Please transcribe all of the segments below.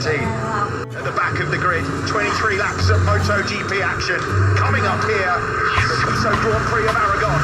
At the back of the grid, 23 laps of Motogp action. Coming up here, the Piso Grand Prix of Aragon.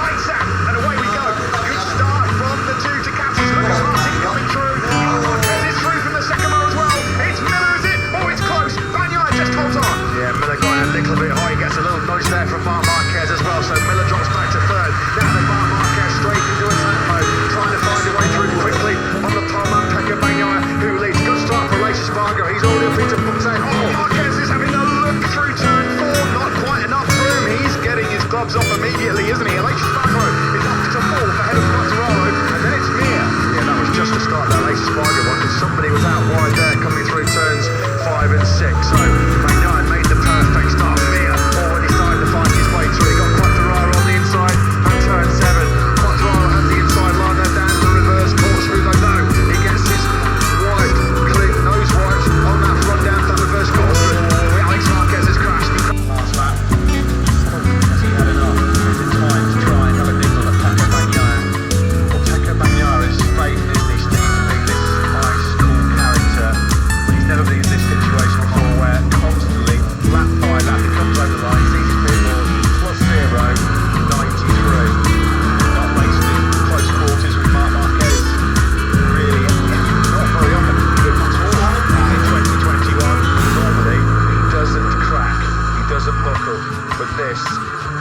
Lights out, and away we go. Good start from the two Ducatis. Look at Martin coming through. Marquez is through from the second row as well. It's Miller, is it? Oh, it's close. Bagnaia just holds on. Yeah, Miller got a little bit high. He gets a little nudge there from Marquez as well. So Miller drops back to third. Now they Marquez straight into attack mode, trying to find a way through quickly on the tarmac. Bagnaia, who leads. Good start for Spargo. He's already up into punch saying, oh, Marquez is having a look through turn 4. Not quite enough room. He's getting his gloves off immediately, isn't he? Spargo is up to 4th ahead of Quartararo, and then it's Mir. Yeah, that was just the start of that Spargo one, because somebody was out wide there coming through turns 5 and 6. So Bagnaia made the perfect start. Mir already starting to find his way through. He got Quartararo on the inside and turn 7. Quartararo has the inside line there down the reverse corkscrew. Though no, he gets his wide, clean nose wide on that run down that reverse corkscrew. Alex Marquez has crashed. Last lap. Has he had enough? Is it time to try and have a nibble at Bagnaia? Well, Bagnaia is faith, isn't he, Steve, to be this nice, cool character. But he's never been in this situation before, where constantly, lap by lap, he comes over the line, sees his pit board, +0, 93. Not racing in close quarters with Marquez. Really, not very often good at all in 2021. Normally, he doesn't crack, he doesn't buckle, but this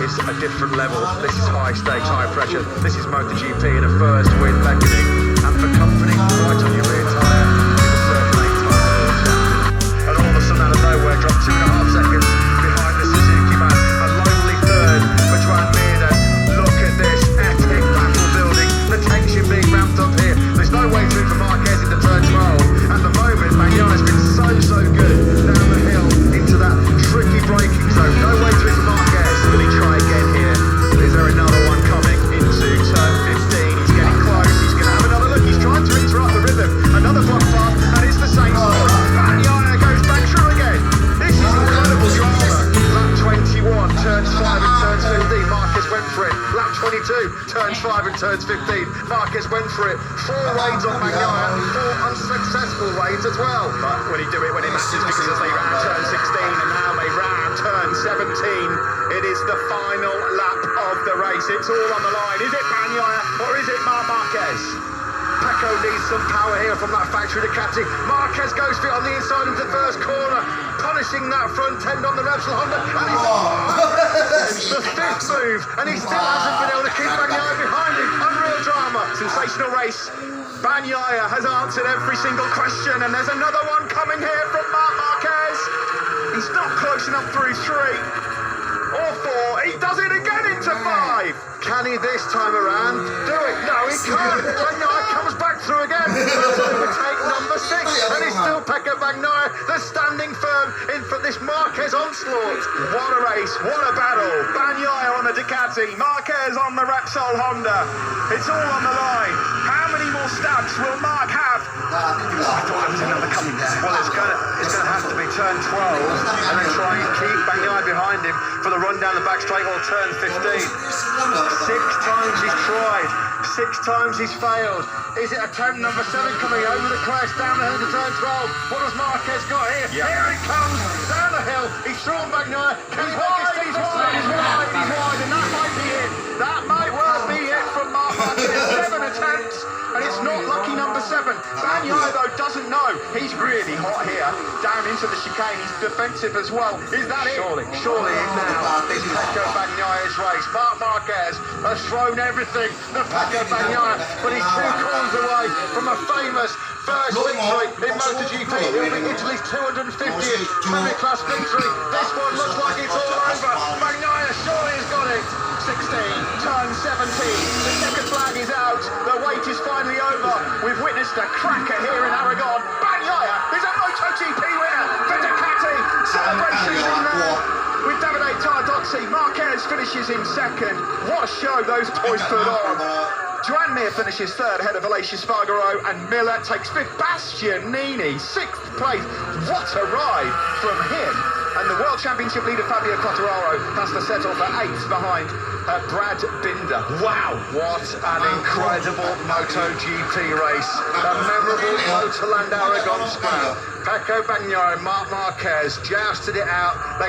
is a different level. This is high stakes, high pressure. This is Motogp in a first win beckoning, and for company right on your rear tyre is a circle 8 time. And all of a sudden, out of nowhere, dropped 2.5 seconds behind the Suzuki man. A lonely third for Juan Mir. Look at this epic battle building, the tension being ramped up here. There's no way through for Marquez into turn 12. At the moment, Bagnaia has been so good down the hill into that tricky braking zone. No way through for Marquez. Will he try again here? Is there another one coming into turn 15? He's getting close. He's going to have another look. He's trying to interrupt the rhythm. Another block path, and it's the same story. Bagnaia goes back through again. This is incredible drama. Lap 21, turns 5 and turns 15. Marquez went for it. Lap 22, turns 5 and turns 15. Marquez went for it. 4 raids on Bagnaia, 4 unsuccessful raids as well. But will he do it when it matters? Because as they ran turn 16 and now they ran turn 17, it is the final lap of the race. It's all on the line. Is it Bagnaia or is it Marquez? Pecco needs some power here from that factory Ducati. Marquez goes for it on the inside into the first corner, punishing that front end on the Repsol Honda. And it's the 5th move, and he still hasn't been able to keep Bagnaia behind him. Unreal drama. Sensational race. Bagnaia has answered every single question, and there's another one coming here from Marquez. He's not close enough through 3 or 4. He does it again into 5. Can he this time around do it? No, he can't. Bagnaia comes back through again. That's overtake number 6, and it's still Pecco Bagnaia that's standing firm in for this Marquez onslaught. What a race, what a battle. Bagnaia on the Ducati, Marquez on the Repsol Honda. It's all on the line. How many more stabs will Mark have? I thought there was another coming there. Well, it's gonna have to be turn 12, and then try and keep Bagnaia behind him for the run down the back straight or turn 15. 6 times he's tried, 6 times he's failed. Is it attempt number 7 coming over the crest down the hill to turn 12? What has Marquez got here? Yep. Here it comes down the hill. He's thrown Bagnaia. He's wide, he's wide, and that might be it. That might well be it from Marquez. 7 attempts. And it's not lucky number 7. Bagnaia, though, doesn't know. He's really hot here. Down into the chicane. He's defensive as well. Is that it? Surely now. It's Pecco Bagnaia's race. Marquez has thrown everything to Pecco Bagnaia, but he's 2 corners away from a famous first victory in Motogp. It'll be Italy's 250th Premier Class victory. This one looks like it's all over. Bagnaia surely has got it. 16, turn 17, the second flag is out, the wait is finally over. We've witnessed a cracker here in Aragon. Bagnaia is a Motogp winner for Ducati. Celebrations in there with Davide Tardozzi. Marquez finishes in 2nd. What a show those boys put on. Juan Mir finishes 3rd ahead of Spargo, and Miller takes 5th. Bastianini, 6th place. What a ride from him. And the World Championship leader Fabio Quartararo has to settle for 8th behind Brad Binder. Wow, what an incredible MotoGP race. A memorable Motorland Aragon scrap. Paco Bagnaia and Marquez jousted it out. They